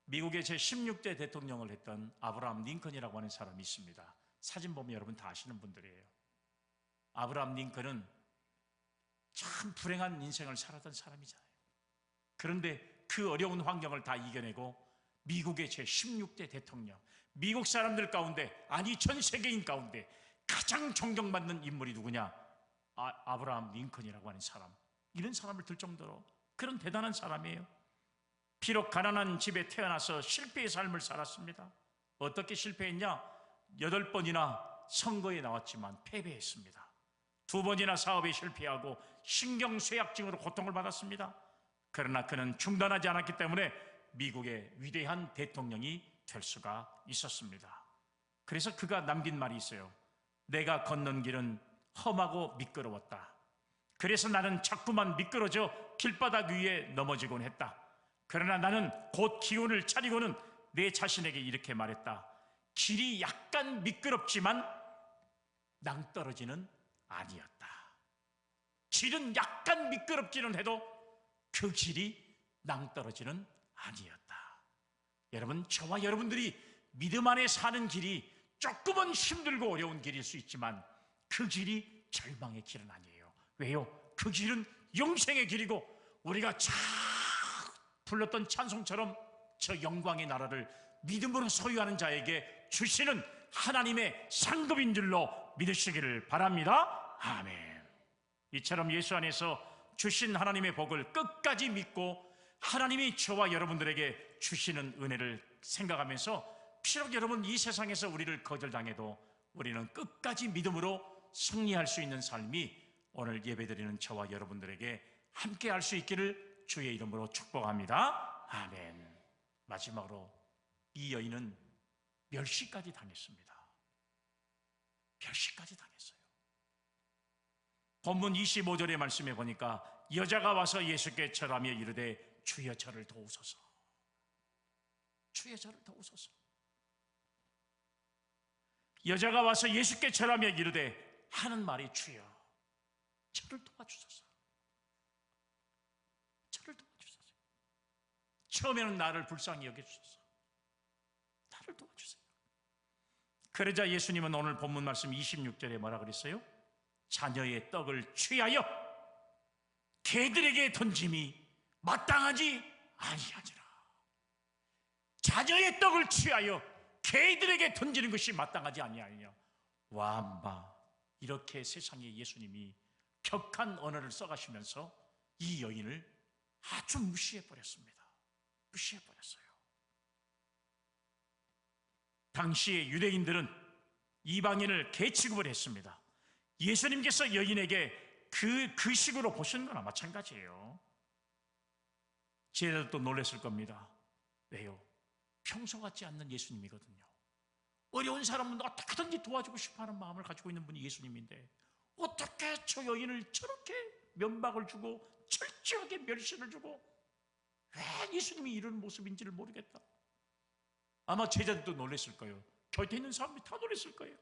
미국의 제16대 대통령을 했던 아브라함 링컨이라고 하는 사람이 있습니다. 사진 보면 여러분 다 아시는 분들이에요. 아브라함 링컨은 참 불행한 인생을 살았던 사람이잖아요. 그런데 그 어려운 환경을 다 이겨내고 미국의 제16대 대통령, 미국 사람들 가운데, 아니 전 세계인 가운데 가장 존경받는 인물이 누구냐? 아브라함 링컨이라고 하는 사람. 이런 사람을 들 정도로 그런 대단한 사람이에요. 비록 가난한 집에 태어나서 실패의 삶을 살았습니다. 어떻게 실패했냐? 8번이나 선거에 나왔지만 패배했습니다. 2번이나 사업에 실패하고 신경쇠약증으로 고통을 받았습니다. 그러나 그는 중단하지 않았기 때문에 미국의 위대한 대통령이 될 수가 있었습니다. 그래서 그가 남긴 말이 있어요. 내가 걷는 길은 험하고 미끄러웠다. 그래서 나는 자꾸만 미끄러져 길바닥 위에 넘어지곤 했다. 그러나 나는 곧 기운을 차리고는 내 자신에게 이렇게 말했다. 길이 약간 미끄럽지만 낭떠러지는 아니었다. 길은 약간 미끄럽기는 해도 그 길이 낭떠러지는 아니었다. 여러분, 저와 여러분들이 믿음 안에 사는 길이 조금은 힘들고 어려운 길일 수 있지만 그 길이 절망의 길은 아니에요. 왜요? 그 길은 영생의 길이고, 우리가 쫙 불렀던 찬송처럼 저 영광의 나라를 믿음으로 소유하는 자에게 주시는 하나님의 상급인 줄로 믿으시기를 바랍니다. 아멘. 이처럼 예수 안에서 주신 하나님의 복을 끝까지 믿고 하나님이 저와 여러분들에게 주시는 은혜를 생각하면서, 비록 여러분 이 세상에서 우리를 거절당해도 우리는 끝까지 믿음으로 승리할 수 있는 삶이 오늘 예배드리는 저와 여러분들에게 함께 할 수 있기를 주의 이름으로 축복합니다. 아멘. 마지막으로 이 여인은 멸시까지 당했습니다. 멸시까지 당했어요. 본문 25절의 말씀에 보니까 여자가 와서 예수께 절하며 이르되 주여 저를 도우소서. 주여 저를 도우소서. 여자가 와서 예수께 절하며 이르되 하는 말이 주여 저를 도와주소서. 저를 도와주소서. 처음에는 나를 불쌍히 여겨주소서. 나를 도와주세요. 그러자 예수님은 오늘 본문 말씀 26절에 뭐라 그랬어요? 자녀의 떡을 취하여 개들에게 던짐이 마땅하지 아니하니라. 자녀의 떡을 취하여 개들에게 던지는 것이 마땅하지 아니하느냐. 와, 엄마, 이렇게 세상에 예수님이 격한 언어를 써가시면서 이 여인을 아주 무시해버렸습니다. 무시해버렸어요. 당시에 유대인들은 이방인을 개 취급을 했습니다. 예수님께서 여인에게 그 식으로 보시는 거나 마찬가지예요. 제자들도 놀랐을 겁니다. 왜요? 평소 같지 않는 예수님이거든요. 어려운 사람은 어떻게든지 도와주고 싶어하는 마음을 가지고 있는 분이 예수님인데 어떻게 저 여인을 저렇게 면박을 주고 철저하게 멸시를 주고 왜 예수님이 이런 모습인지를 모르겠다. 아마 제자들도 놀랐을 거예요. 곁에 있는 사람들이 다 놀랐을 거예요.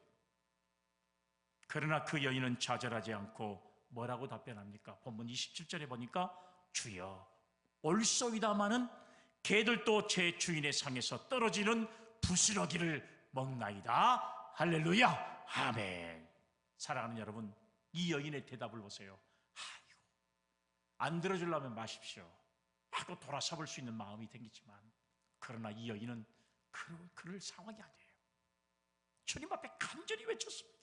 그러나 그 여인은 좌절하지 않고 뭐라고 답변합니까? 본문 27절에 보니까 주여 옳소이다마는 개들도 제 주인의 상에서 떨어지는 부스러기를 먹나이다. 할렐루야. 아멘. 사랑하는 여러분, 이 여인의 대답을 보세요. 아이고, 안 들어주려면 마십시오 하고 돌아서볼 수 있는 마음이 생기지만, 그러나 이 여인은 그럴 상황이 아니에요. 주님 앞에 간절히 외쳤습니다.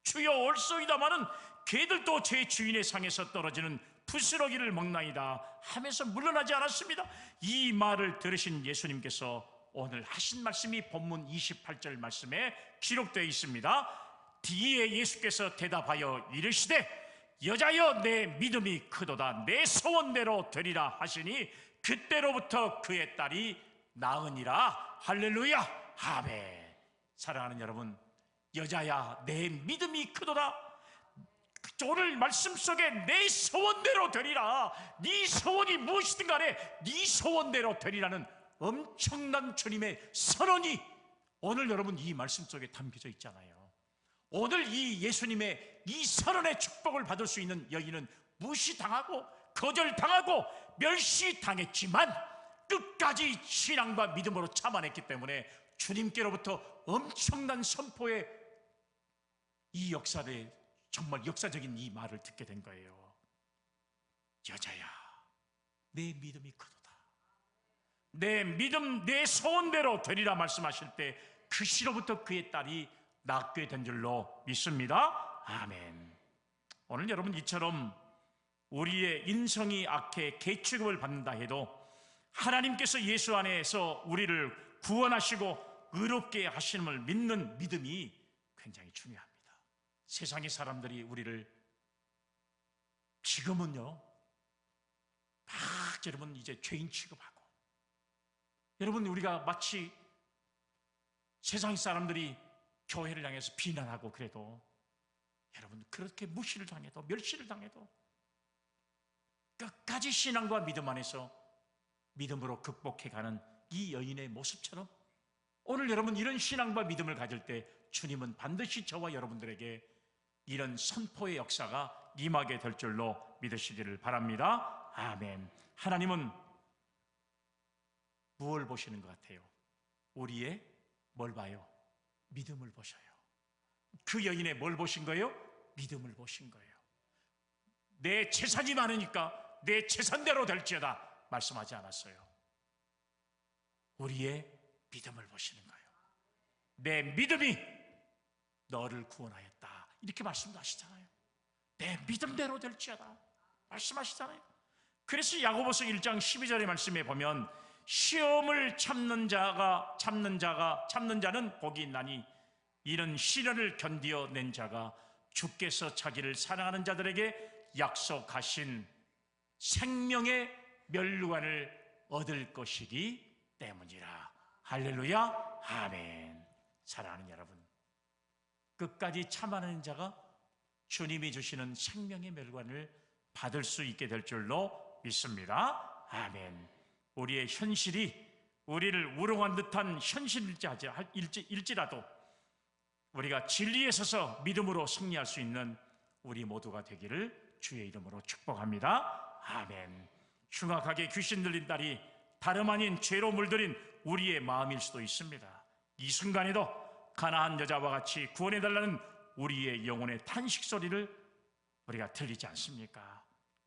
주여 옳소이다마는 개들도 제 주인의 상에서 떨어지는 부스러기를 먹나이다 하면서 물러나지 않았습니다. 이 말을 들으신 예수님께서 오늘 하신 말씀이 본문 28절 말씀에 기록되어 있습니다. 뒤에 예수께서 대답하여 이르시되 여자여 내 믿음이 크도다. 내 소원대로 되리라 하시니 그때로부터 그의 딸이 나으니라. 할렐루야. 아멘. 사랑하는 여러분, 여자야 내 믿음이 크도다. 오늘 말씀 속에 내 소원대로 되리라. 네 소원이 무엇이든 간에 네 소원대로 되리라는 엄청난 주님의 선언이 오늘 여러분 이 말씀 속에 담겨져 있잖아요. 오늘 이 예수님의 이 선언의 축복을 받을 수 있는 여인은 무시당하고 거절당하고 멸시당했지만 끝까지 신앙과 믿음으로 참아냈기 때문에 주님께로부터 엄청난 선포의 이 역사를, 정말 역사적인 이 말을 듣게 된 거예요. 여자야 내 믿음이 크도다. 내 믿음 내 소원대로 되리라 말씀하실 때 그 시로부터 그의 딸이 낫게 된 줄로 믿습니다. 아멘. 오늘 여러분 이처럼 우리의 인성이 악해 개 취급을 받는다 해도 하나님께서 예수 안에서 우리를 구원하시고 의롭게 하심을 믿는 믿음이 굉장히 중요합니다. 세상의 사람들이 우리를 지금은요 막 여러분 이제 죄인 취급하고, 여러분 우리가 마치 세상 사람들이 교회를 향해서 비난하고 그래도 여러분 그렇게 무시를 당해도 멸시를 당해도 끝까지 신앙과 믿음 안에서 믿음으로 극복해가는 이 여인의 모습처럼 오늘 여러분 이런 신앙과 믿음을 가질 때 주님은 반드시 저와 여러분들에게 이런 선포의 역사가 임하게 될 줄로 믿으시기를 바랍니다. 아멘. 하나님은 무엇을 보시는 것 같아요? 우리의 뭘 봐요? 믿음을 보셔요. 그 여인의 뭘 보신 거예요? 믿음을 보신 거예요. 내 재산이 많으니까 내 재산대로 될지어다 말씀하지 않았어요. 우리의 믿음을 보시는 거예요. 내 믿음이 너를 구원하였다 이렇게 말씀도 하시잖아요. 내 믿음대로 될지어다 말씀하시잖아요. 그래서 야고보서 1장 12절의 말씀에 보면 시험을 참는 자는 복이 있나니 이런 시련을 견디어 낸 자가 주께서 자기를 사랑하는 자들에게 약속하신 생명의 멸류관을 얻을 것이기 때문이라. 할렐루야. 아멘. 사랑하는 여러분, 끝까지 참아내는 자가 주님이 주시는 생명의 멸관을 받을 수 있게 될 줄로 믿습니다. 아멘. 우리의 현실이 우리를 우롱한 듯한 현실일지라도 우리가 진리에 서서 믿음으로 승리할 수 있는 우리 모두가 되기를 주의 이름으로 축복합니다. 아멘. 흉악하게 귀신 들린 딸이 다름 아닌 죄로 물들인 우리의 마음일 수도 있습니다. 이 순간에도 가나안 여자와 같이 구원해달라는 우리의 영혼의 탄식 소리를 우리가 들리지 않습니까?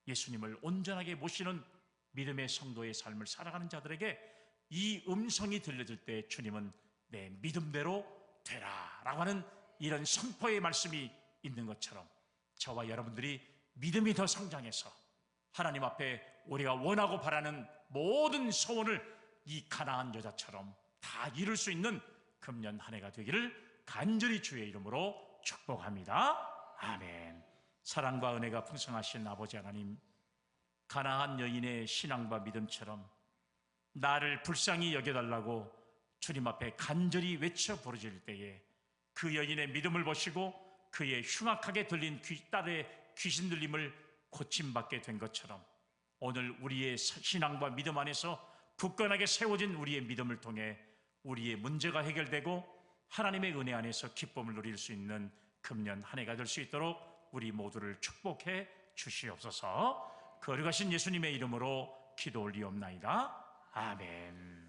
예수님을 온전하게 모시는 믿음의 성도의 삶을 살아가는 자들에게 이 음성이 들려질 때 주님은 내 믿음대로 되라 라고 하는 이런 선포의 말씀이 있는 것처럼 저와 여러분들이 믿음이 더 성장해서 하나님 앞에 우리가 원하고 바라는 모든 소원을 이 가나안 여자처럼 다 이룰 수 있는 금년 한 해가 되기를 간절히 주의 이름으로 축복합니다. 아멘. 사랑과 은혜가 풍성하신 아버지 하나님, 가나안 여인의 신앙과 믿음처럼 나를 불쌍히 여겨달라고 주님 앞에 간절히 외쳐 부르짖을 때에 그 여인의 믿음을 보시고 그의 흉악하게 들린 딸의 귀신 들림을 고침받게 된 것처럼 오늘 우리의 신앙과 믿음 안에서 굳건하게 세워진 우리의 믿음을 통해 우리의 문제가 해결되고 하나님의 은혜 안에서 기쁨을 누릴 수 있는 금년 한 해가 될 수 있도록 우리 모두를 축복해 주시옵소서. 거룩하신 예수님의 이름으로 기도 올리옵나이다. 아멘.